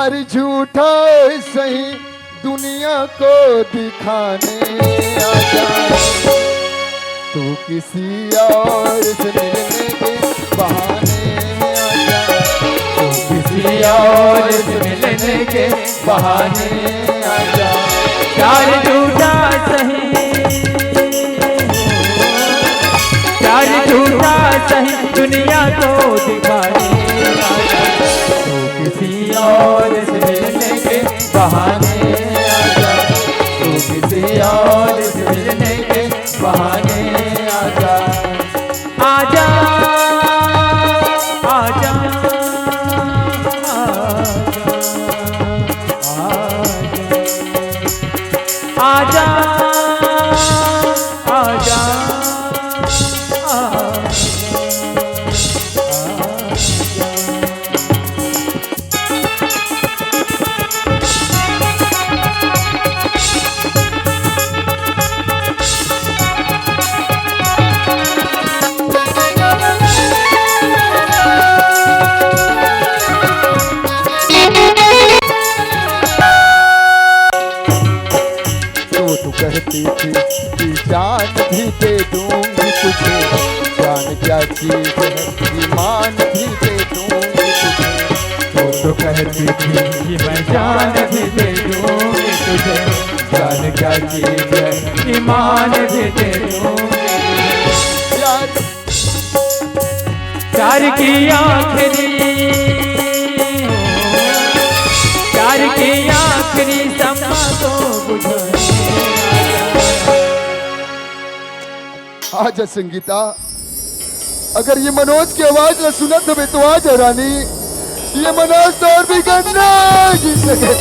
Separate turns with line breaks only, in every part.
प्यार झूठा सही दुनिया को दिखाने आजा, तू किसी और से मिलने के बहाने आजा,
तू किसी और से मिलने के बहाने
आजा।
प्यार झूठा सही, प्यार झूठा सही दुनिया को दिखाने आजा, तू किसी और से मिलने के बहाने आजा, तू किसी और से मिलने के बहाने आजा। आजा आजा आजा आजा
कहती थी कि जान भी दे दूंगी तुझे, जान क्या चीज है ईमान भी दे दूंगी तुझे।
तो कहती थी कि मैं जान भी दे दूंगी तुझे, जान क्या चीज है ईमान भी दे दूंगी। प्यार की आखिरी, प्यार की आखिरी समा को बुझा।
आजा संगीता, अगर ये मनोज की आवाज न सुनत हमें तो आजा रानी, ये मनोज तो और भी गन्ना जी सके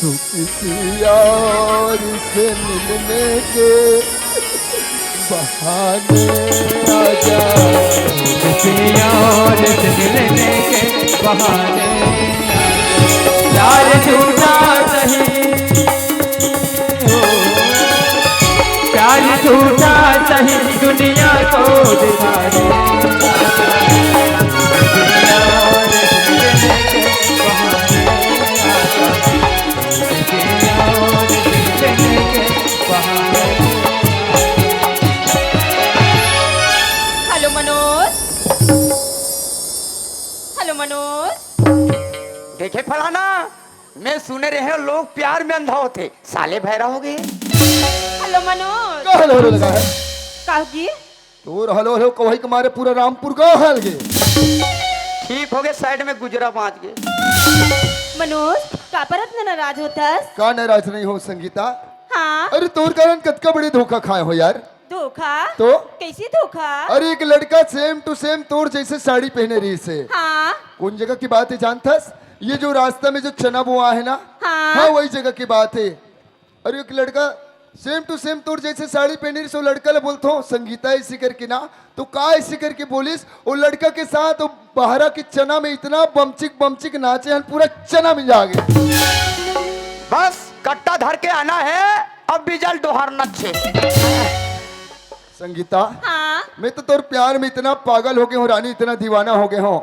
तू किसी और से मिलने के बहाने आजा,
किसी और से मिलने के बहाने प्यार झूठा सही, प्यार झूठा सही दुनिया को दिखा दे,
हेलो मनोज, हेलो मनोज।
देखे फलाना, मैं सुने रहे लोग प्यार में अंधा होते, साले भैरा हो गए।
हेलो मनोज।
का हलो हलो लगा है
काजी
तोर हलो हलो कवही के मारे पूरा रामपुर गांव हल गए।
ठीक हो गए, साइड में गुजरा बांध गए।
मनोज का पर इतना नाराज होतस?
का नाराज नहीं हो संगीता,
हाँ।
अरे तोर कारण कतका बड़े धोखा खाए हो यार।
धोखा?
तो
कैसे धोखा?
अरे एक लड़का सेम टू सेम तोर जैसे साड़ी पहने रही से।
हाँ।
कौन जगह की बात है जानथस? ये जो रास्ता में जो चना बोआ है ना,
हाँ
वही जगह की बात है। अरे एक लड़का सेम टू सेम तोर जैसे साड़ी पहनी सो लड़का ले बोलते हो संगीता ऐसी करके ना, तो का ऐसी करके बोलिस? वो लड़का के साथ वो बहरा के चना में इतना बमचिक बमचिक नाचे हैं, पूरा चना में जा गए।
बस कट्टा धर के आना है, अब बिजल डोहर नच्छे।
संगीता,
हाँ।
मैं तो तोर प्यार में इतना पागल हो गया हूँ रानी, इतना दीवाना हो गया हूँ,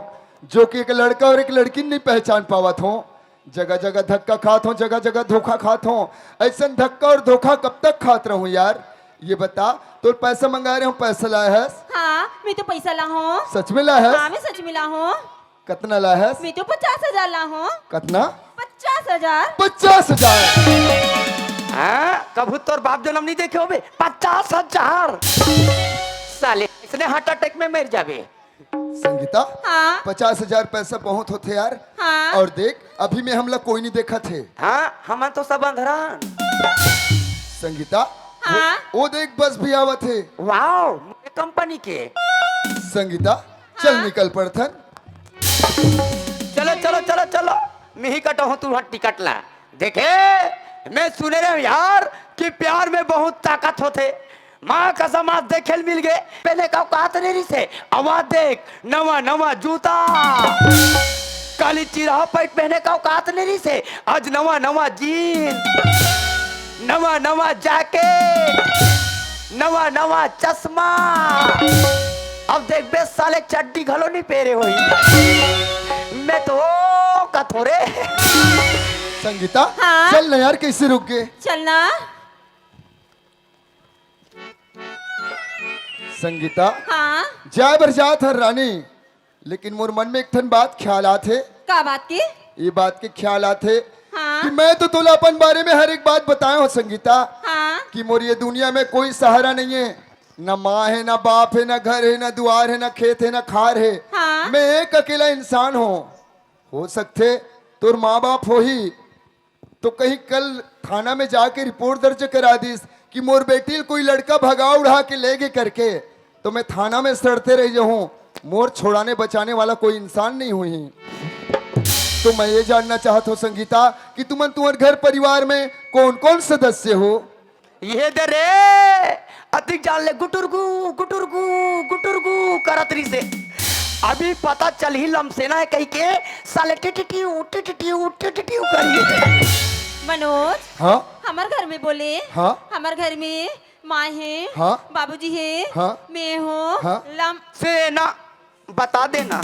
जो कि एक लड़का और एक लड़की नहीं पहचान पावत हो। जगह जगह धक्का खात हूँ, जगह जगह धोखा खात हूँ। ऐसा धक्का और धोखा कब तक खात रहूं यार? ये बता, तो पैसा मंगा रहे हो, पैसा लाया है?
हाँ मैं तो पैसा ला हूँ।
सच में लाया है?
हाँ मैं सच में ला हूँ।
कितना लाया है?
मैं तो 50,000 ला हूँ।
कितना?
50,000।
50,000?
कभू तोर बाप जन्म नहीं देखे होबे? 50,000 साले इसने हार्ट अटैक में मर जाबे।
संगीता,
हाँ।
50,000 पैसा बहुत होते यार।
हाँ।
और देख अभी में हमला कोई नहीं देखा थे।
हाँ हम तो सब अंधरान।
संगीता,
हाँ।
वो देख बस भी आवत है।
वाओ, कंपनी के।
संगीता, चल निकल पड़थन।
चलो चलो चलो चलो, मैं ही कटा हूँ, तू हट टिकट ला। देखे मैं सुने रहे यार कि प्यार में बहुत ताकत होते। माँ कसम आज देखे मिल गए, पहले का औकात नहीं रही से। आवाज देख, नवा नवा जूता, काली चिराहा पैंट पहने का औकात नहीं रही से। आज नवा नवा जीन, नवा नवा जैकेट, नवा नवा चश्मा, अब देख बे साले चड्डी घलो नहीं पेरे हुई मैं तो कथोरे
संगीता
हाँ?
चल ना यार, कैसे रुक गए?
चलना।
संगीता
हाँ
जाए बर जात हर रानी, लेकिन मोर मन में एक ठन बात ख्याल आत है।
का बात की?
ये बात के ख्याल आते
हाँ
कि मैं तो तुला अपन बारे में हर एक बात बताया हूँ संगीता,
हाँ
कि मोर ये दुनिया में कोई सहारा नहीं है, न माँ है, न बाप है, न घर है, न द्वार है, न खेत है, न खार है।
हाँ।
मैं एक अकेला इंसान हूँ। हो सकते तुर माँ बाप हो ही तो कहीं कल थाना में जाके रिपोर्ट दर्ज करा दीस कि मोर बेटी कोई लड़का भगा उड़ा के ले गए करके, तो मैं थाना में सड़ते रह जाऊं। मोर छोड़ाने बचाने वाला कोई इंसान नहीं हुई। तो मैं ये जानना चाहता हूँ संगीता कि तुमन तुम्हारे घर परिवार में कौन कौन सदस्य हो?
ये दे रे अधिक जान ले गुटुरगु गुटुरगु गुटुरगु करतरी से अभी पता चल ही लमसेना है कहीं के साले टिटिटियू टिटिटियू टिटिटियू करिए।
मनोज,
हाँ
हमारे घर में बोले।
हाँ?
हमारे घर में माँ है,
हाँ?
बाबूजी है,
हाँ?
मैं हूँ,
हाँ?
लम।
सेना बता देना।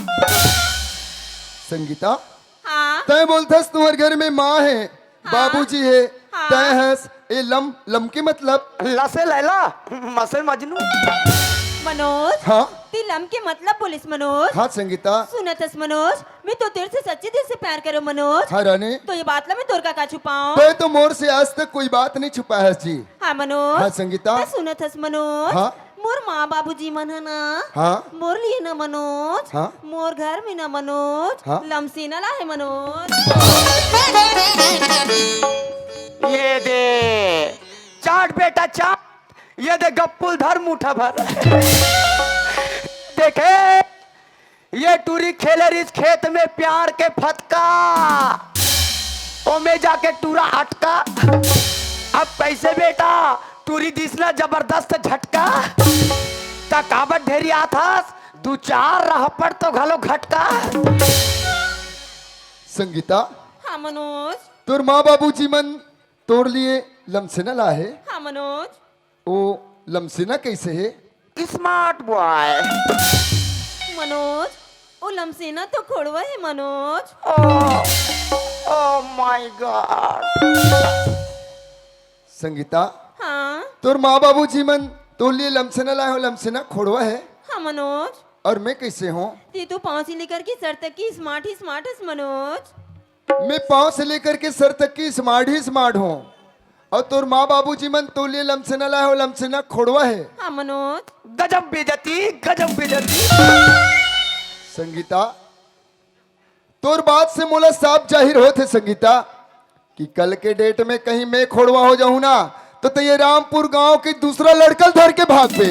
संगीता
हाँ
तय बोलथस तुम्हारे घर में माँ है, बाबूजी है,
हाँ।
तय हस ए लम लम के मतलब?
लसे लैला मसे मजनू।
मनोज,
हाँ
ती लम के मतलब बोलिस मनोज।
हाँ संगीता।
सुनतस मनोज, मैं तो तेरे से सच्चे दिल से प्यार करो मनोज।
हाँ रानी,
तो ये बात ला मैं तोर का छुपाऊं?
तय तो मोर से आज तक कोई बात नहीं छुपा है जी।
हाँ मनोज।
हाँ संगीता।
मैं सुनतस मनोज।
हाँ?
मोर माँ बाबूजी मन है ना,
हाँ?
मोर लिए ना मनोज,
हाँ?
मोर घर में ना मनोज,
हाँ?
लमसीना ला है मनोज।
ये दे चाट बेटा चाट, ये दे गप्पुल धर मुठा भर। देखे ये टूरी खेले इस खेत में प्यार के फटका, ओ में जाके टूरा अटका। अब कैसे बेटा टूरी दिसना जबरदस्त झटका, तकावट ढेरी आथास दू चार रह पड़ तो घलो घटका।
संगीता
हाँ मनोज।
तोर माँ बाबूजी मन तोर लिए लमसेना ला है।
हाँ मनोज।
ओ लमसेना कैसे है?
Smart boy.
मनोज, ओ लमसीना तो खोड़वा है Manoj.
Oh my god.
Sangeeta
हाँ
तोर माँ बाबूजी मन तोर लिए लमसेना लाए हो, लमसेना खोड़वा है,
हाँ मनोज।
और मैं कैसे हूँ?
ती तो पाँव से लेकर के सर तक की स्मार्ट ही स्मार्ट है मनोज।
मैं पाँव से लेकर के सर तक की स्मार्ट ही स्मार्ट हूँ, और तोर माँ बाबूजी मन तो लिए लमसेना लाए हो, लमसेना खोड़वा है।
हाँ मनोज।
गजब बेइज्जती गजब बेइज्जती।
संगीता तोर बात से मोला साफ जाहिर होते संगीता कि कल के डेट में कहीं मैं खोड़वा हो जाऊं ना, तो ये रामपुर गांव के दूसरा लड़का धर के भाग पे।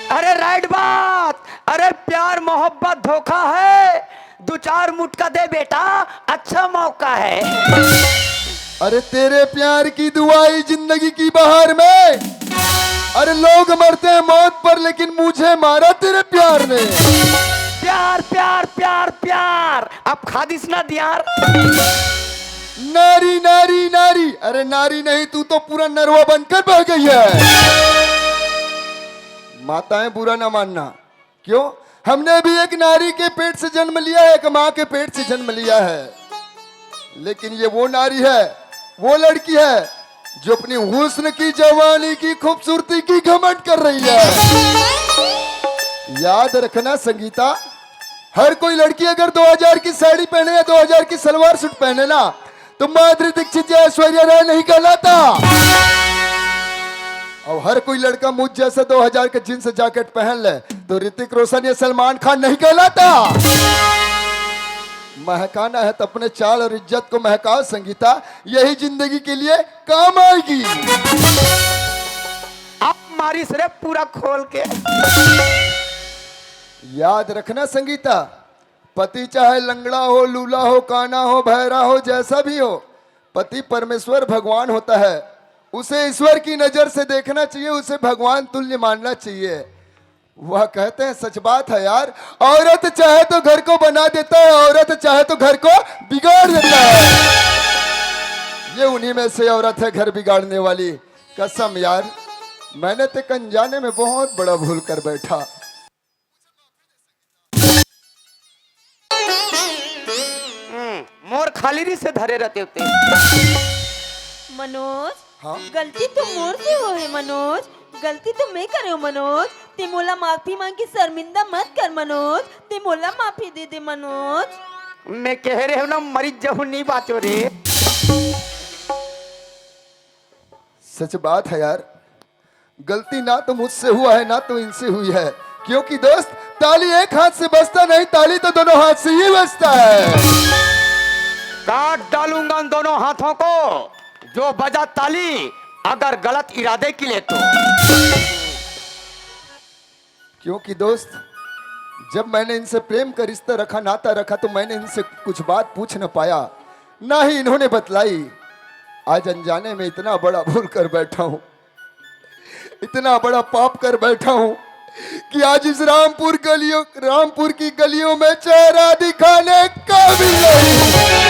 अरे राइट बात। अरे प्यार मोहब्बत धोखा है, दो चार मुटका दे बेटा अच्छा मौका है।
अरे तेरे प्यार की दुआई जिंदगी की बहार में, अरे लोग मरते हैं मौत पर, लेकिन मुझे मारा तेरे प्यार ने।
प्यार प्यार प्यार प्यार अब खादिस ना दियार।
नारी नारी नारी, अरे नारी नहीं तू तो पूरा नरवा बनकर बह गई है। माताएं बुरा ना मानना, क्यों? हमने भी एक नारी के पेट से जन्म लिया है, एक माँ के पेट से जन्म लिया है, लेकिन ये वो नारी है, वो लड़की है जो अपनी हुस्न की, जवानी की, खूबसूरती की घमंड कर रही है। याद रखना संगीता, हर कोई लड़की अगर 2000 की साड़ी पहने या 2000 की सलवार सूट पहने ना, तो माधुरी दीक्षित या ऐश्वर्या राय नहीं कहलाता। और हर कोई लड़का मुझ जैसा 2000 का जींस जैकेट पहन ले तो ऋतिक रोशन या सलमान खान नहीं कहलाता। महकाना है तो अपने चाल और इज्जत को महकाओ संगीता, यही जिंदगी के लिए काम आएगी।
अब मारी सिर्फ पूरा खोल के।
याद रखना संगीता, पति चाहे लंगड़ा हो, लूला हो, काना हो, बहरा हो, जैसा भी हो, पति परमेश्वर भगवान होता है। उसे ईश्वर की नजर से देखना चाहिए, उसे भगवान तुल्य मानना चाहिए। वह कहते हैं, सच बात है यार, औरत चाहे तो घर को बना देता है, औरत चाहे तो घर को बिगाड़ देता है। ये उन्हीं में से औरत है घर बिगाड़ने वाली। कसम यार, मैंने तो अनजाने में बहुत बड़ा भूल कर बैठा।
मोर खाली री से धरे रहते होते।
मनोज
हाँ?
गलती तो मोर से हो है मनोज, गलती तो मैं करे हूँ मनोज। ते मोला माफी मांग के शर्मिंदा मत कर मनोज, ते मोला माफी दे दे मनोज।
मैं कह रहे हूँ ना मरीज जहू नहीं बाचो रे।
सच बात है यार, गलती ना तो मुझसे हुआ है ना तो इनसे हुई है, क्योंकि दोस्त ताली एक हाथ से बजता नहीं, ताली तो दोनों हाथ से ही बजता है।
काट डालूंगा उन दोनों हाथों को जो बजा ताली अगर गलत इरादे के लिए तो।
क्योंकि दोस्त जब मैंने इनसे प्रेम का रिश्ता रखा, नाता रखा, तो मैंने इनसे कुछ बात पूछ न पाया, ना ही इन्होंने बतलाई। आज अनजाने में इतना बड़ा भूल कर बैठा हूं, इतना बड़ा पाप कर बैठा हूं कि आज इस रामपुर की गलियों में चेहरा दिखाने का भी नहीं।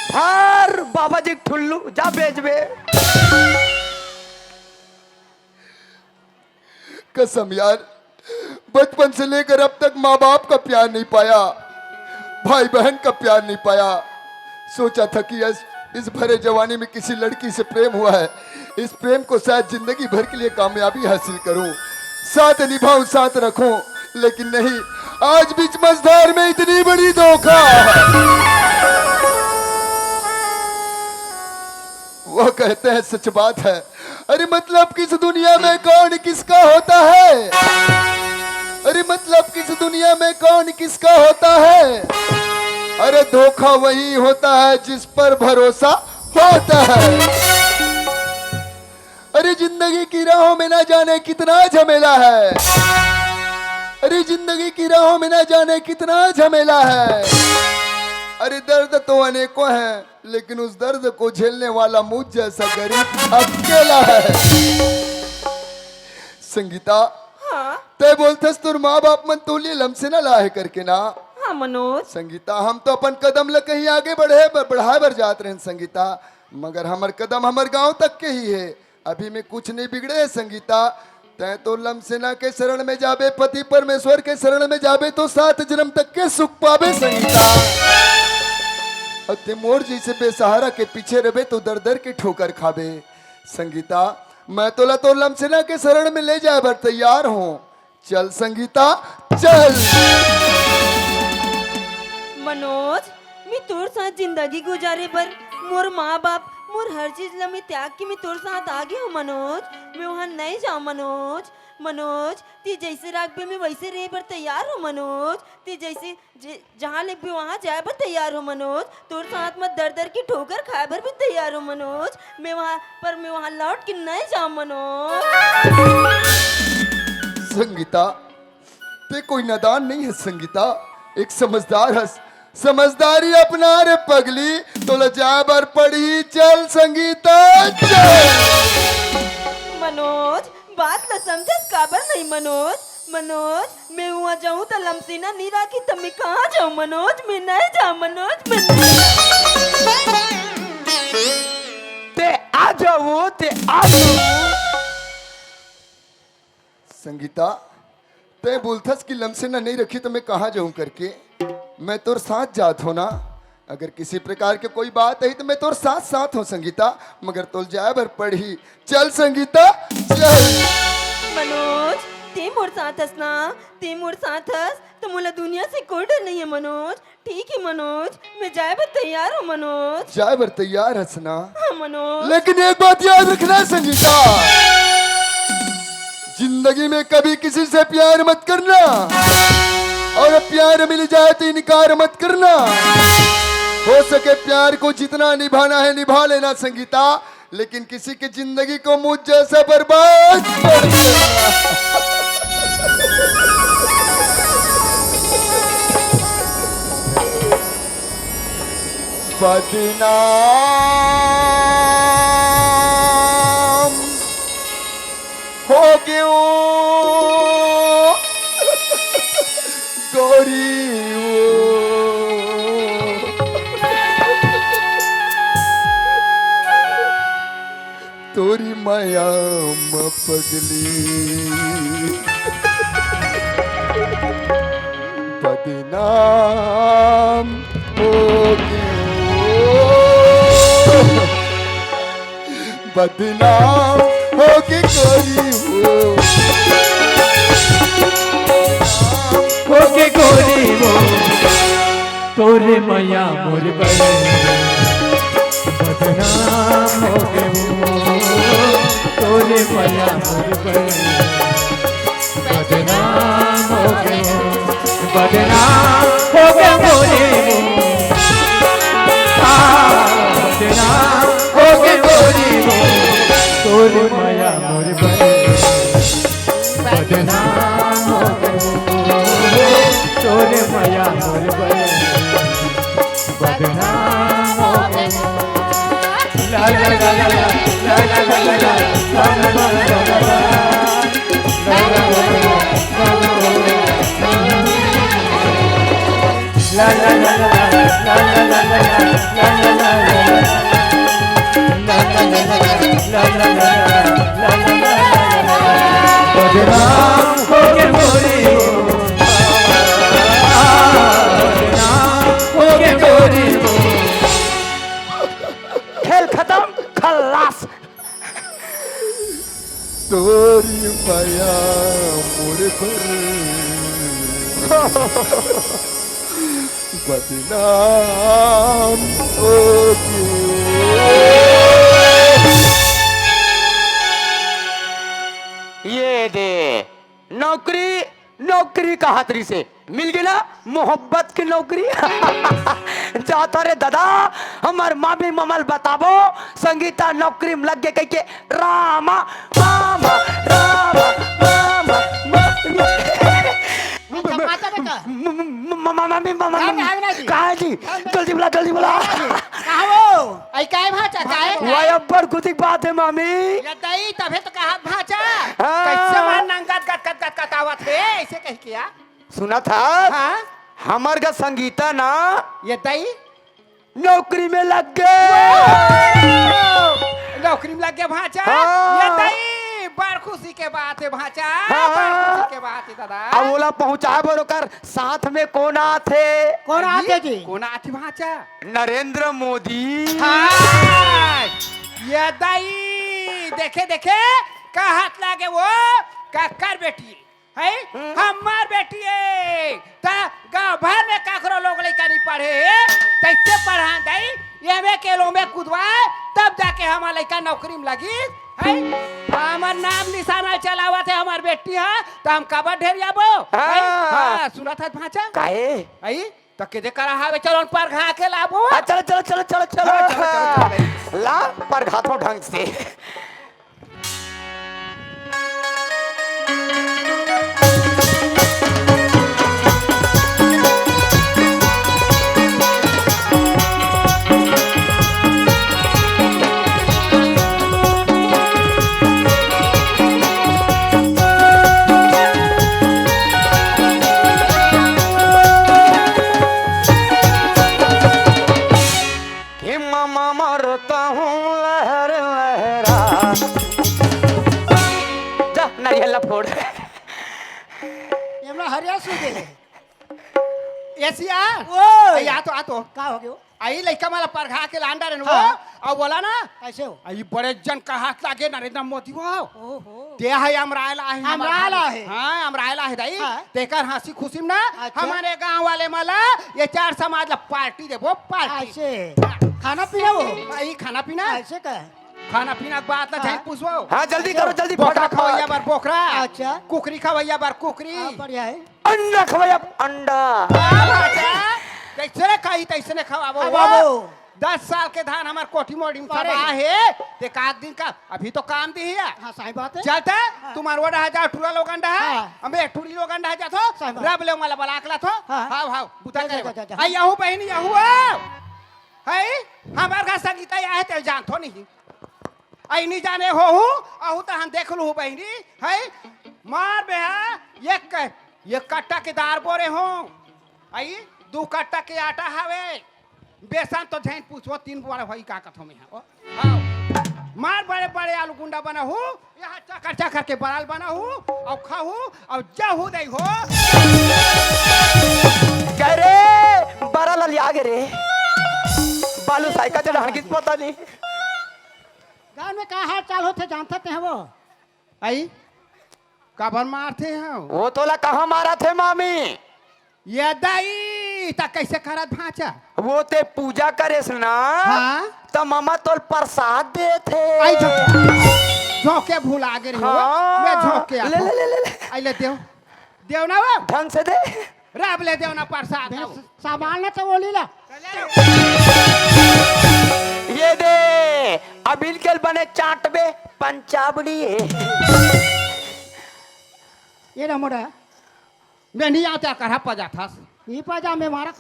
हर बाबा जी ठुल्लू जा बेचबे।
कसम यार, बचपन से लेकर अब तक माँ बाप का प्यार नहीं पाया, भाई बहन का प्यार नहीं पाया। सोचा था कि इस भरे जवानी में किसी लड़की से प्रेम हुआ है, इस प्रेम को शायद जिंदगी भर के लिए कामयाबी हासिल करूं, साथ निभाऊं, साथ रखूं, लेकिन नहीं, आज बीच मझधार में इतनी बड़ी धोखा। वो कहते हैं सच बात है, अरे मतलब किस दुनिया में कौन किसका होता है, अरे मतलब किस दुनिया में कौन किसका होता है, अरे धोखा वही होता है जिस पर भरोसा होता है। अरे जिंदगी की राहों में ना जाने कितना झमेला है, अरे जिंदगी की राहों में ना जाने कितना झमेला है। अरे दर्द तो अनेकों हैं, लेकिन उस दर्द को झेलने वाला मुझ जैसा गरीब अकेला है। संगीता,
हाँ
तय बोलथस तुर माँ बाप मन तोलिए लमसे ना लाहे करके ना।
हाँ मनोज,
संगीता, हम तो अपन कदम ल कहीं आगे बढ़ाए बर जात रहे संगीता, मगर हमर कदम हमर गांव तक के ही है, अभी में कुछ नहीं बिगड़े है संगीता। तय तो लमसेना के शरण में जाबे, पति परमेश्वर के शरण में जाबे तो 7 जन्म तक के सुख पाबे संगीता। और ते मोर जैसे बेसहारा के पीछे रहे तो दर दर के ठोकर खाबे संगीता। मैं तो लमसेना के शरण में ले जाए बर तैयार हूँ, चल संगीता चल।
मनोज मैं तोर साथ जिंदगी गुजारे पर मोर माँ बाप मोर हर चीज ला मैं त्याग के मैं तोर साथ आगे हूँ मनोज, मैं वहाँ नहीं जाऊँ मनोज। मनोज ती जैसे राखबे मैं वैसे रहे पर तैयार हूँ मनोज, ती जैसे जहाँ ले भी वहाँ जाए पर तैयार हूँ मनोज, तोर साथ में दर दर की ठोकर खाए पर भी तैयार हूँ मनोज, मैं वहाँ लौट के नहीं जाऊँ मनोज।
संगीता, ते कोई नादान नहीं है संगीता, एक समझदार है, समझदारी अपना रे पगली, तो लजा बर पड़ी, चल संगीता चल।
मनोज बात ला समझस काबर नहीं मनोज, मनोज मैं वहाँ जाऊँ तो लमसीना नहीं राखी तो मैं कहाँ जाऊँ मनोज, मैं नहीं जाऊँ मनोज,
ते आ जाओ, ते आ जाओ।
संगीता, ते बोलथस कि लमसेना नहीं रखी तो मैं कहाँ जाऊं करके, मैं तोर साथ जात हो ना, अगर किसी प्रकार के कोई बात है तो मैं तोर साथ हो संगीता, मगर तोल जाए भर पढ़ी, चल संगीता चल।
मनोज ते मोर साथ हस ना, ते मोर साथ हस तो मुला दुनिया से कोई डर नहीं है मनोज, ठीक है मनोज मैं जाए पर तैयार हूँ मनोज।
जाए भर तैयार हस ना,
हाँ मनोज।
लेकिन एक बात याद रखना संगीता, जिंदगी में कभी किसी से प्यार मत करना, और प्यार मिल जाए तो इनकार मत करना, हो सके प्यार को जितना निभाना है निभा लेना संगीता, लेकिन किसी की जिंदगी को मुझ जैसा बर्बाद कर देना। बदनाम हो गयो गोरी तोरी माया म पगली बदनाम होगी बदनाम होगी गोरी हो
होके गोरी वो तोरे मैया मोर बड़े बदनाम होके वो तोरे मैया मोर बड़े बदनाम होके वो बदनाम होके गोरी वो बदनाम होके गोरी वो तोरे मैया मोर बड़े बदनाम होके तोरे माया मोर बड़े बदनाम हो गए ला ला ला ला ला ला ला ला ला बदनाम हो गए मोरे
खेल खत्म खल्लास।
तोरी माया मोर पर बदनाम होगी
ये दे नौकरी नौकरी का हाथरी से मिल गई ना मोहब्बत की नौकरी। जाता रे दादा हमार मामी ममल बताबो संगीता नौकरी में लग गए कह के रामा मामा रामा मामा मामी मामा कहा जी जल्दी बोला वही अब्बर कुछ बात है मामी
तभी तो कहा भाचा
हाँ।
कैसे वहाँ नंगत गट कटावत है ऐसे कह किया
सुना था
हाँ
हमार का संगीता ना
ये दई
नौकरी में लग गए
नौकरी में लग गया भाचा
हाँ।
ये दई बड़ खुशी के बात है भाचा
हाँ।
बड़ खुशी के बात है दादा
अब बोला पहुंचा बरोकर साथ में कौन आते
कौन आते जी कौन आती भाचा
नरेंद्र मोदी
हाँ ये दई देखे देखे का हाथ लागे वो का कर बेटी है हमार बेटी है ता गांव भर में काकरो लोग लइका नहीं पढ़े कैसे पढ़ा दई ये में केलो में कूदवाए तब जाके हमार लइका नौकरी में लगी है हमार नाम निशाना चलावत है हमार बेटी है तो हम कब ढेर आबो हां सुना था भाचा
काहे
आई तो के करा हावे चलो पर घा के लाबो
चलो चलो चलो चलो चलो ला पर घाथों ढंग से मरता हूँ लहर लहरा जा नारियल फोड़
हमरा हरिया सु दे एसिया ओ या तो आ तो का हो गयो आई लइका वाला परघा के लांडा रे वो और बोला ना ऐसे हो आई बड़े जन का हाथ लागे नरेंद्र मोदी वो ओहो ते है अमरायला है हां अमरायला है दाई तेकर हंसी खुशी में ना हमारे गांव वाले मला ये चार समाज ला पार्टी दे वो पार्टी ऐसे खाना पीना वो आई खाना पीना ऐसे का खाना पीना के बात ना जाई पूछो
हां जल्दी करो जल्दी
बोकरा खवैया बार बोकरा अच्छा कुकरी खवैया बार कुकरी बढ़िया है
अंडा खवैया अंडा
कैसे खाई तैसे ने खवाबो बाबू 10 साल के धान हमार कोठी मोड़ी में सभा है ते का दिन का अभी तो काम दी है हां सही बात है चलता तुम्हार वडा हजार टुरा लोगन डा हमें टुरी लोगन डा जा थो रब ले मला बलाकला थो हां हां बुता करे आई यहू बहनी यहू है हमार का संगीता है ते जान थो नहीं आई नहीं जाने हो आहू तो हम देख लू बहनी है मार बेहा ये कट्टा के दार बोरे हो आई 2 कट्टा के आटा हवे बेसन तो झैन पूछो 3 बार भाई का कथो में हां मार बड़े बड़े बड़े आलू गुंडा बना हूँ यहाँ चकर चकर के बराल बना हूँ और खाऊ और जाहू दई हो
कह रे बड़ा ललिया गे रे बालू साइकिल चढ़ा किस पता नहीं
गाँव में कहा हाल चाल होते जानते हैं वो
आई कबर मारते हैं
वो तोला कहाँ मारा थे मामी
ये दाई ता कैसे करत भाचा
वो ते पूजा करेस ना
हाँ?
तो मामा तोल प्रसाद दे थे
आई झोंके भूला गे रही हो
हाँ।
मैं झोंके
ले ले ले ले ले
आई ले देव देव ना वो
ढंग से दे
राब ले देव ना प्रसाद ना वो।
सामान न तो वो लीला
ये दे अबिल के बने चाट बे पंचाबड़ी
ये ना मोड़ा
मैं नहीं आता करा पजा था
ये पाजा में मारा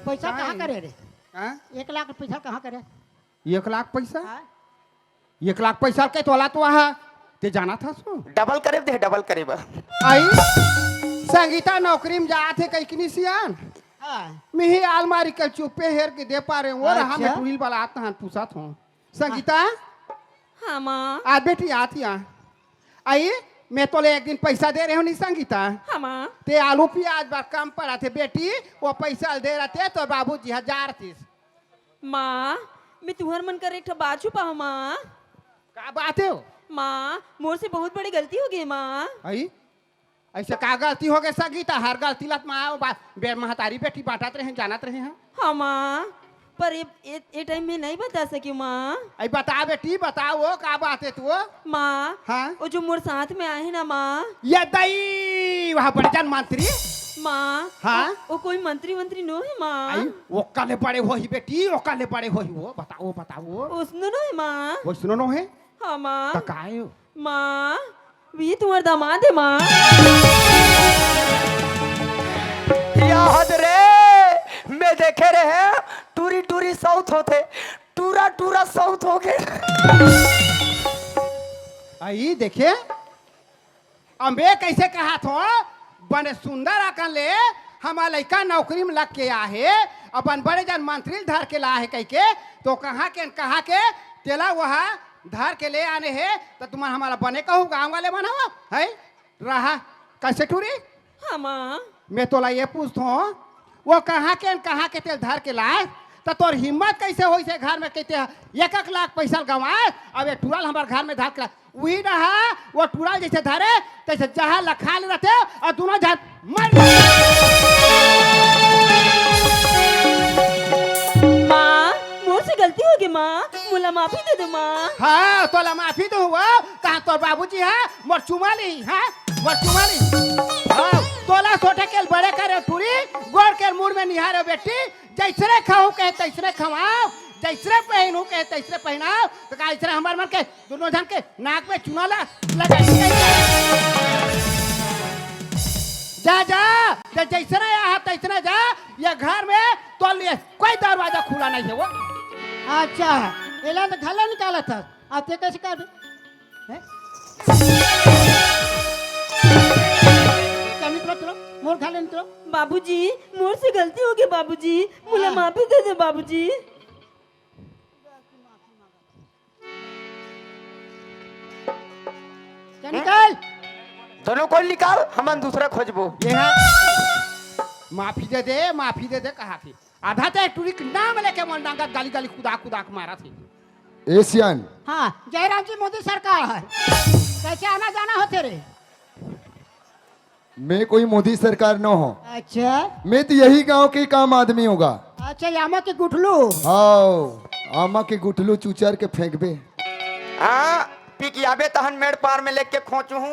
पैसा कहाँ करे रे
हाँ?
1 लाख पैसा कहाँ करे
1 लाख पैसा
हाँ?
1 लाख पैसा के तोला तो वहाँ ते जाना था सो
डबल करे दे डबल करे बा
आई संगीता नौकरी में जाते कई किनी सियान
हाँ।
मिही अलमारी के चुपे हेर के दे पा रहे हो रहा
अच्छा।
मैं टूरिल वाला आता हूँ पूछा था संगीता
हाँ माँ
आज बेटी आती यहाँ आई मैं तोले एक दिन पैसा दे रहे हो नहीं संगीता
हाँ माँ
ते आलू प्याज बार कम पड़ा थे बेटी वो पैसा दे रहे थे तो बाबूजी 1000 थी
माँ मैं तुहर मन कर एक ठो बात छुपा हूँ माँ
का बात है
माँ मोर से बहुत बड़ी गलती हो गई माँ
आई ऐसे का गलती हो गई संगीता हर गलती लत माँ बे महतारी बेटी बांटत रहे जानत रहे हैं
हाँ माँ पर ये टाइम में नहीं बता सकी माँ
आई बता बेटी बताओ का बात है तू
माँ
हाँ?
वो जो मोर साथ में आए हैं ना माँ
ये दई वहाँ बड़े जन मंत्री
माँ
हाँ?
वो कोई मंत्री मंत्री नो है माँ
आई वो काले बड़े हो ही बेटी वो काले बड़े हो ही वो बताओ बताओ
उसनो नो है माँ
वो सुनो नो है
हाँ माँ
तो का है
माँ वी तुम्हार दामाद है माँ
याद रे मैं देखे रहे टूरी टूरी साउथ होते टूरा टूरा साउथ हो गए
आई देखे अम्बे कैसे कहा थो बने सुंदर आकन ले हमारा लड़का नौकरी में लग के आहे अपन बड़े जन मंत्री धर के ला है कह के तो कहा के तेला वहा धर के ले आने है तो तुम्हारा हमारा बने कहूँ गाँव वाले बना हुआ है रहा कैसे टूरी
हाँ माँ
मैं तोला ये पूछता हूँ वो कहाँ के तेल धर के लाए तो तोर हिम्मत कैसे हो से घर में कहते हैं 1 लाख पैसा गंवाए अब ये टूरल हमारे घर में धर के लाए वही रहा वो टूरल जैसे धरे तैसे जहाँ लखा ले रहते और दोनों जहाँ मर
माँ मोर से गलती हो गई माँ मुला माफी दे दो माँ
हाँ तोला माफी तो हुआ कहाँ तोर बाबूजी है मोर चुमा ली है मोर चुमा ली हाँ तोला छोटे के बड़े करे टूरी गोड़ के मुंह में निहारे बेटी जैसरे खाऊं कहे तैसरे खवाओ जैसरे पहनू कहे तैसरे पहनाओ तो का ऐसरे हमार मन के दोनों जन के नाक में चुना लगा जा जा जैसरे यहाँ तैसरे जा ये घर में तो लिए कोई दरवाजा खुला नहीं है वो
अच्छा एला तो घाला निकाला था अब ते कैसे कर हैं चल निकलो चलो मोर घाले निकलो
बाबूजी मोर से गलती हो गई बाबूजी मुला माफी दे दो बाबूजी
चल निकल
दोनों को निकाल हम दूसरा खोजबो
ये है माफी दे दे कहा थी आधा तो टूरी के नाम लेके मन डांगा गाली गाली कुदा कुदा के मारा थी
एशियन
हाँ जयराम जी मोदी सरकार है कैसे आना जाना होते रे
मैं कोई मोदी सरकार न हो
अच्छा
मैं तो यही गांव के काम आदमी होगा
अच्छा यामा के गुठलू
आओ आमा के गुठलू चूचर के फेंकबे
हाँ पिकियाबे तहन मेड़ पार में लेके खोचू हूँ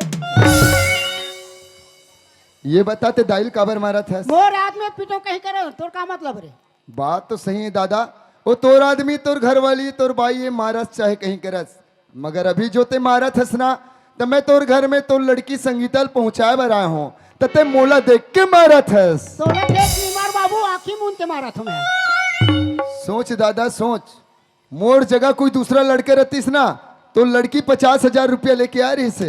ये बताते दाइल काबर मारा था
मोर आदमी पीटो कहीं करे तोर का मतलब रे
बात तो सही है दादा वो तोर आदमी तोर घर वाली तोर बाई ये मारस चाहे कहीं करस मगर अभी जो ते मारत हस ना तो मैं तोर घर में तोर लड़की संगीतल पहुंचाए बर आया हूँ तो ते मोला देख के मारत हस
तोरे देख बीमार बाबू आंखी मूंद के मारा तुम्हें
सोच दादा सोच मोर जगह कोई दूसरा लड़के रहतीस ना तो लड़की 50,000 रुपया लेके आ रही से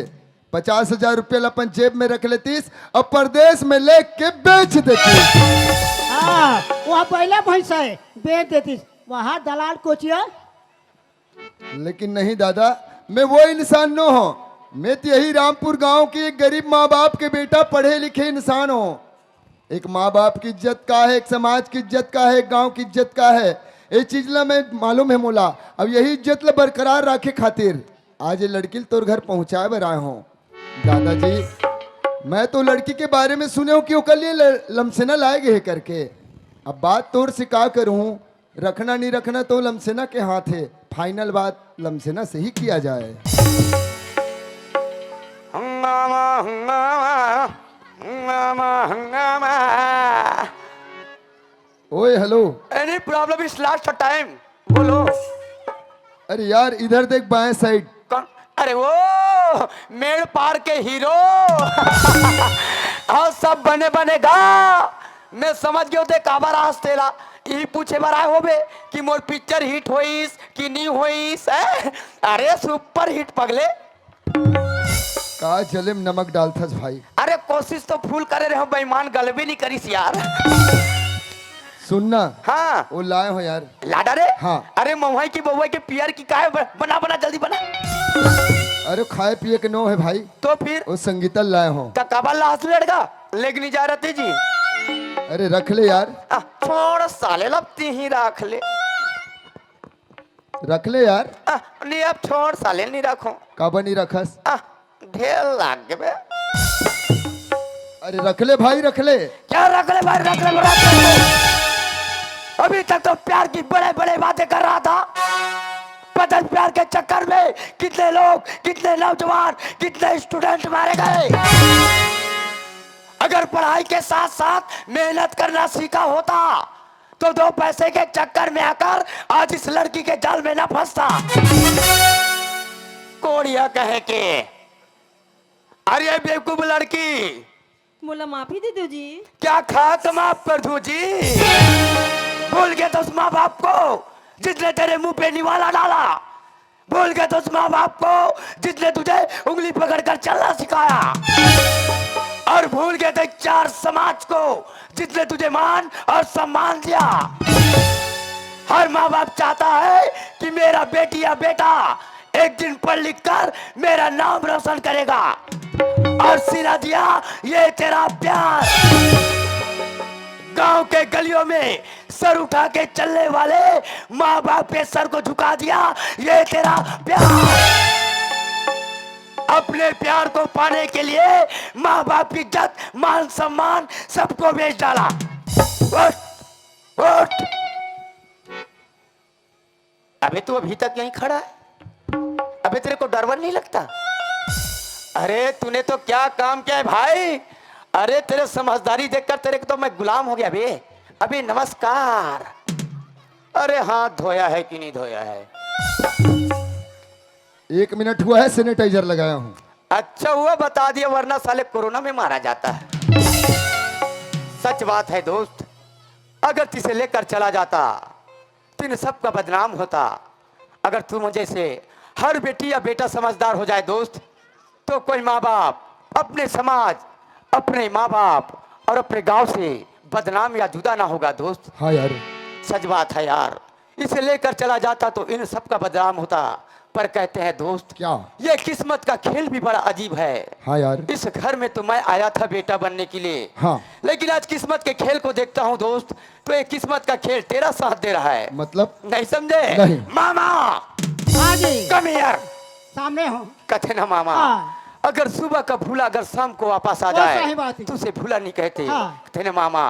50,000 रुपया अपन जेब में रख लेतीस और परदेश में लेके बेच देती
हाँ वहाँ पहले भैंस है बेच देती वहाँ दलाल कोचिया
लेकिन नहीं दादा, मैं वो इंसान न हूँ। मैं तो यही रामपुर गांव के एक गरीब माँ बाप के बेटा, पढ़े लिखे इंसान हूँ। एक माँ बाप की इज्जत का है, एक समाज की इज्जत का है, एक गांव की इज्जत का है। ये चीज ला मैं मालूम है मोला। अब यही इज्जत ला बरकरार रखे खातिर आज ये लड़की तोर घर पहुंचाए बर आए हूँ। दादाजी, मैं तो लड़की के बारे में सुने हूँ कि ओकर लिए लमसेना लाए गए करके। अब बात तोर से का करूँ, रखना नहीं रखना तो लमसेना के हाथ है। फाइनल बात लमसेना से ही किया जाए।
हंगामा हंगामा हंगामा हंगामा।
ओए hello.
Any problem is last time, बोलो।
अरे यार इधर देख बाएं साइड।
कौन? अरे वो मेड़ पार के हीरो। हाँ सब बने बनेगा। मैं समझ गयो थे काबर आज तेला यही पूछे बार आए होबे कि मोर पिक्चर हिट होइस कि नहीं होइस। अरे सुपर हिट पगले।
का जले में नमक डालथस भाई।
अरे कोशिश तो फूल करे रहे हो, बेईमान गलबे नहीं करीस यार।
सुनना,
हाँ
वो लाए हो यार।
लाडा रे।
हाँ।
अरे महुआ की बउआ के पियर की काहे बना बना जल्दी बना।
अरे खाए पिए के नो है भाई।
तो फिर
वो संगीतल लाए हो।
कबाल लाश लड़का लेग नहीं जा रहे जी।
अरे रख ले यार।
छोड़ साले लगती ही रख ले।
रख ले यार।
नहीं अब छोड़ साले नहीं रखो।
काबा नहीं रखस।
ढेर लाग गए।
अरे रख ले भाई, रख ले।
क्या रख ले भाई, रख ले, रख ले। अभी तक तो प्यार की बड़े बड़े बातें कर रहा था। पता प्यार के चक्कर में कितने लोग, कितने नौजवान, कितने स्टूडेंट मारे गए। अगर पढ़ाई के साथ साथ मेहनत करना सीखा होता तो दो पैसे के चक्कर में आकर आज इस लड़की के जाल में न फंसता। कोड़िया कहे के अरे बेवकूफ लड़की,
मोला माफी दे दो जी।
क्या खाक माफ कर दूं जी। भूल गए तो उस माँ बाप को जिसने तेरे मुंह पे निवाला डाला। भूल गए तो उस माँ बाप को जिसने तुझे उंगली पकड़कर चलना सिखाया। और भूल गए थे चार समाज को जिसने तुझे मान और सम्मान दिया। हर माँ बाप चाहता है कि मेरा बेटी या बेटा एक दिन पढ़ लिख कर मेरा नाम रोशन करेगा। और सिला दिया ये तेरा प्यार। गांव के गलियों में सर उठा के चलने वाले माँ बाप के सर को झुका दिया ये तेरा प्यार। अपने प्यार को पाने के लिए माँ बाप की इज्जत, मान सम्मान सबको बेच डाला। उठ, उठ। अबे तू अभी तक यहीं खड़ा है? अबे तेरे को डर वर नहीं लगता? अरे तूने तो क्या काम किया है भाई। अरे तेरे समझदारी देखकर तेरे को तो मैं गुलाम हो गया बे। अबे नमस्कार। अरे हाथ धोया है कि नहीं धोया है?
1 मिनट हुआ है, सैनिटाइजर लगाया हूँ।
अच्छा हुआ बता दिया, वरना साले कोरोना में मारा जाता है। सच बात है दोस्त, अगर तुझे लेकर चला जाता तो इन सबका बदनाम होता। अगर तू मुझे से हर बेटी या बेटा समझदार हो जाए दोस्त, तो कोई माँ बाप अपने समाज, अपने माँ बाप और अपने गांव से बदनाम या जुदा ना होगा दोस्त।
हाँ यार,
सच बात है यार। इसे लेकर चला जाता तो इन सबका बदनाम होता। पर कहते हैं दोस्त,
क्या?
ये किस्मत का खेल भी बड़ा अजीब है।
हाँ यार।
इस घर में तो मैं आया था बेटा बनने के लिए।
हाँ।
लेकिन आज किस्मत के खेल को देखता हूँ दोस्त, तो ये किस्मत का खेल तेरा साथ दे रहा है।
मतलब?
नहीं समझे?
नहीं।
मामा
हाँ जी,
कम हियर।
सामने हो।
कहते ना मामा,
हाँ।
अगर सुबह का भूला अगर शाम को वापस आ
वो
जाए
सही बात है।
तो उसे भूला नहीं कहते।
हाँ।
कहते ना मामा,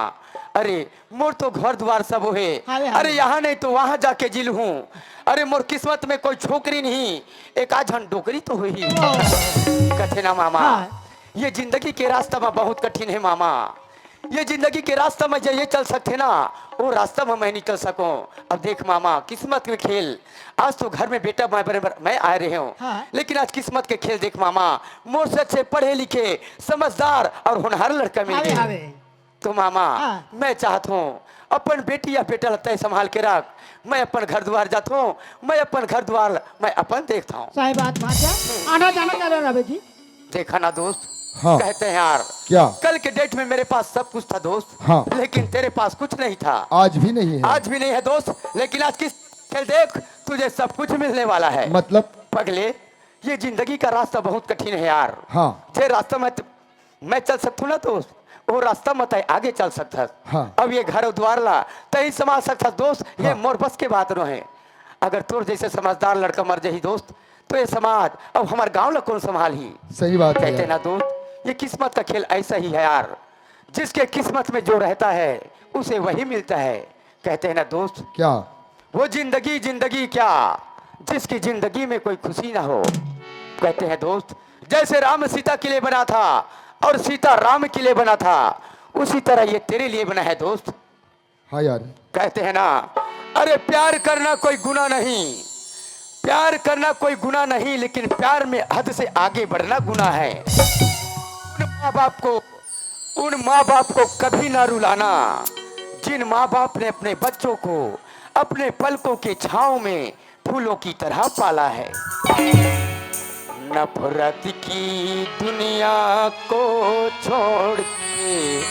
अरे मोर तो घर द्वार सब है।
हाँ, हाँ।
अरे यहाँ नहीं तो वहाँ जाके जिल हूँ। अरे मोर किस्मत में कोई छोकरी नहीं, एक आज डोकरी तो हुई। कहते ना मामा,
हाँ।
ये जिंदगी के रास्ता में बहुत कठिन है मामा। ये जिंदगी के रास्ता में ये चल सकते ना, वो रास्ता में मैं नहीं चल सकूं। अब देख मामा, किस्मत में खेल। आज तो घर में बेटा मैं आ रहे हूँ।
हाँ।
लेकिन आज किस्मत के खेल देख मामा, मोर से अच्छे पढ़े लिखे, समझदार और होनहार लड़का मिल
आवे,
गए।
आवे।
तो मामा,
हाँ।
मैं चाहता हूँ अपन बेटी या बेटा लगता है संभाल के रख। मैं अपन घर द्वार जाता हूँ, मैं अपन घर द्वार मैं अपन देखता हूँ।
सही बात बात आना जाना चलो रवि जी।
देखा ना दोस्त,
हाँ।
कहते हैं यार,
क्या?
कल के डेट में मेरे पास सब कुछ था दोस्त।
हाँ।
लेकिन तेरे पास कुछ नहीं था।
आज भी नहीं है।
आज भी नहीं है दोस्त। लेकिन आज खेल देख तुझे सब कुछ मिलने वाला है।
मतलब
पगले ये जिंदगी का रास्ता बहुत कठिन है यार।
हाँ
जे रास्ता मैं चल सकता हूँ ना दोस्त, वो रास्ता मत है आगे चल सकता।
हाँ।
अब ये घर द्वार ला तही समाज सकता दोस्त, ये
हाँ।
मोर बस के बात रहे। अगर तोर जैसे समझदार लड़का मर जाही दोस्त तो ये समाज अब हमारे गांव ला कौन संभाल ही।
सही बात है
कहते
यार।
ना दोस्त ये किस्मत का खेल ऐसा ही है यार, जिसके किस्मत में जो रहता है उसे वही मिलता है। कहते हैं ना दोस्त
क्या
वो जिंदगी क्या जिसकी जिंदगी में कोई खुशी ना हो। कहते हैं दोस्त जैसे राम सीता के लिए बना था और सीता राम के लिए बना था, उसी तरह ये तेरे लिए बना है दोस्त।
हाँ यार।
कहते हैं ना अरे प्यार करना कोई गुनाह नहीं, प्यार करना कोई गुनाह नहीं, लेकिन प्यार में हद से आगे बढ़ना गुनाह है। उन माँ बाप को कभी ना रुलाना जिन माँ बाप ने अपने बच्चों को अपने पलकों के छांव में फूलों की तरह पाला है। नफरत की दुनिया को छोड़ के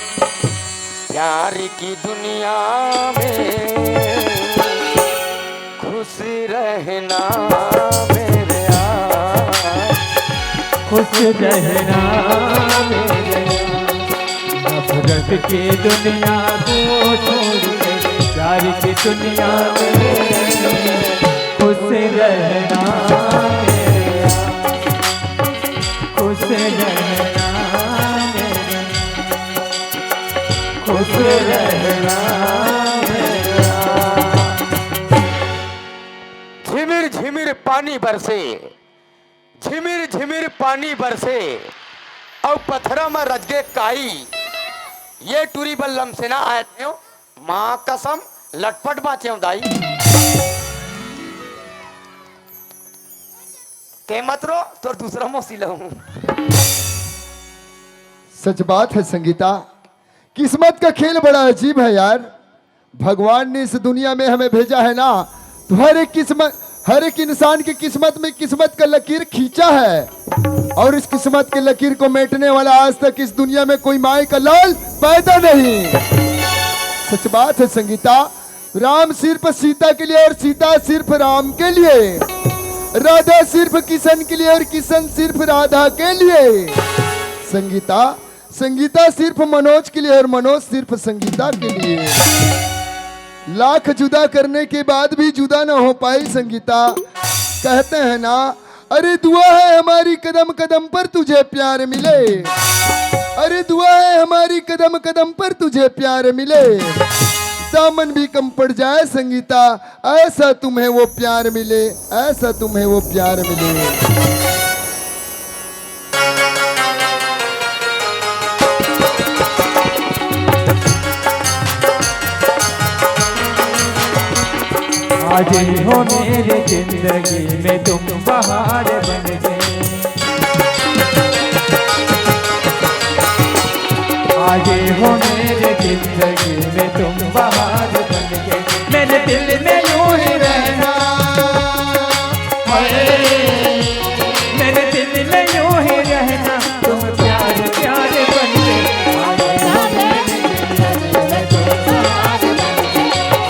प्यार की दुनिया में खुश रहना मेरे यार,
खुश रहना मेरे नफरत की दुनिया को छोड़ के प्यार की दुनिया में खुश रहना मेरे खुश रहना मेरे खुश रहना मेरे।
झिमिर झिमिर पानी बरसे, झिमिर झिमिर पानी बरसे और पत्थरों में रजगे काई, ये टूरी बल्लम से ना आए थे माँ कसम लटपट बाचे दाई के मत रो तो दूसरा मौसी लहूं।
सच बात है संगीता, किस्मत का खेल बड़ा अजीब है यार। भगवान ने इस दुनिया में हमें भेजा है ना, तो हर एक इंसान की किस्मत में किस्मत का लकीर खींचा है, और इस किस्मत के लकीर को मेटने वाला आज तक इस दुनिया में कोई माए का लाल पैदा नहीं। सच बात है संगीता, राम सिर्फ सीता के लिए और सीता सिर्फ राम के लिए, राधा सिर्फ किशन के लिए और किशन सिर्फ राधा के लिए, संगीता सिर्फ मनोज के लिए और मनोज सिर्फ संगीता के लिए। लाख जुदा करने के बाद भी जुदा ना हो पाई संगीता। कहते हैं ना अरे दुआ है हमारी कदम कदम पर तुझे प्यार मिले, अरे दुआ है हमारी कदम कदम पर तुझे प्यार मिले, दामन भी कम पड़ जाए संगीता, ऐसा तुम्हें वो प्यार मिले, ऐसा तुम्हें वो प्यार मिले।
आज हो मेरे जिंदगी में तुम बहार बन गए, आज हो मेरे जिंदगी में तुम बहार बन गए, मेरे दिल में यूं ही रहना, मेरे दिल में यूं ही रहना, तुम प्यार प्यार बन गए,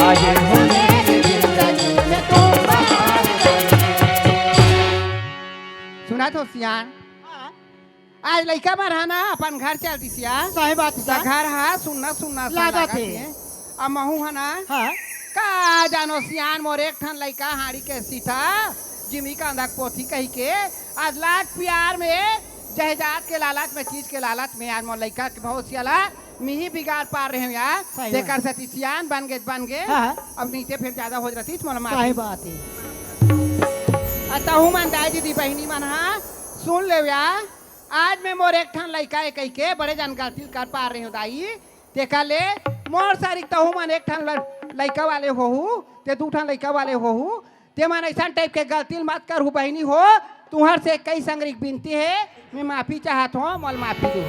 आज हो मेरे जिंदगी में तुम बहार बन गए।
सुना तो सियान आज लड़का में रहना अपन घर चल दी सिया
सही बात है
सा घर है सुनना सुनना सा
लागत है।
अब महू है ना
हाँ
का जानो सियान मोर एक ठन लड़का हाड़ी के सीता जिमी का अंधा पोथी कही के आज लाख प्यार में जहजात के लालच में चीज के लालच में आज मोर लड़का के बहुत सियाला मिही बिगाड़ पा रहे हैं यार
सही
देकर सती सियान बन गए
हाँ।
अब नीचे फिर ज्यादा हो जाती मोर
सही बात है।
अतहु मन दाई दीदी बहनी मन हाँ सुन ले यार आज मैं मोर एक ठन लड़का है कही के बड़े जन गलती कर पा रही हूँ दाई देखा ले मोर सारी तहु मन एक ठन लड़का वाले होहू ते दू ठन लड़का वाले होहू ते मन ऐसा टाइप के गलती मत कर हूँ बहनी हो तुम्हार से कई संगरी विनती है मैं माफी चाहत हूँ मोल माफी दो।